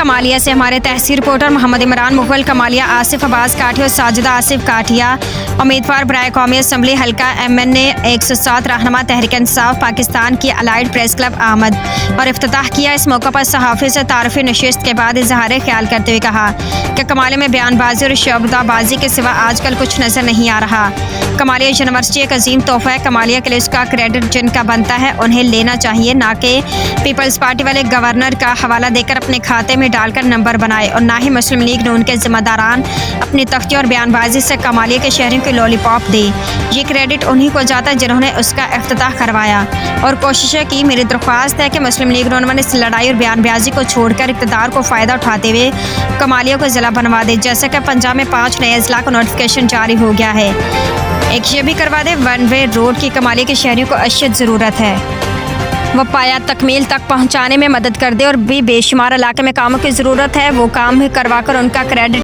कमालिया से हमारे तहसील रिपोर्टर मोहम्मद इमरान मुगल कमालिया, आसिफ अब्बास काठिया और साजिदा आसिफ काठिया उम्मीदवार बराए कौमी असम्बली हल्का MNA 107 रहनुमा तहरीक इंसाफ पाकिस्तान की अलाइड प्रेस क्लब आमद और इफ्तिताह किया। इस मौके पर सहाफ़ी से तारफ़ी नशिस्त के बाद इजहार ख्याल करते हुए कहा कि कमालिया में बयानबाजी और शब्दाबाजी के सिवा आजकल कुछ नज़र नहीं आ रहा। कमालिया यूनिवर्सिटी एक अजीम तोहफ़ा है। कमालिया के लिए उसका क्रेडिट जिनका बनता है उन्हें लेना चाहिए, ना कि पीपल्स पार्टी वाले गवर्नर का हवाला देकर अपने खाते में डालकर नंबर बनाए, और ना ही मुस्लिम लीग ने उनके जिम्मेदारान अपनी तख्ती और बयानबाजी से कमालिया के शहरों को लॉलीपॉप दी। ये क्रेडिट उन्हीं को जाता है जिन्होंने उसका इफ्तिताह करवाया और कोशिशें की। मेरी दरख्वास्त है कि मुस्लिम लीग नौजवान इस लड़ाई और बयानबाजी को छोड़कर इक़्तिदार को फ़ायदा उठाते हुए कमालिया को ज़िला बनवा दे, जैसे कि पंजाब में 5 नए अज़ला का नोटिफिकेशन जारी हो गया है। एक ये भी करवा दे, 1 वे रोड की कमालिया के शहरियों को अशद ज़रूरत है। वो पाया तकमील तक पहुँचाने में मदद कर दे और भी बेशुमार इलाके में कामों की ज़रूरत है। वो काम करवा कर उनका क्रेडिट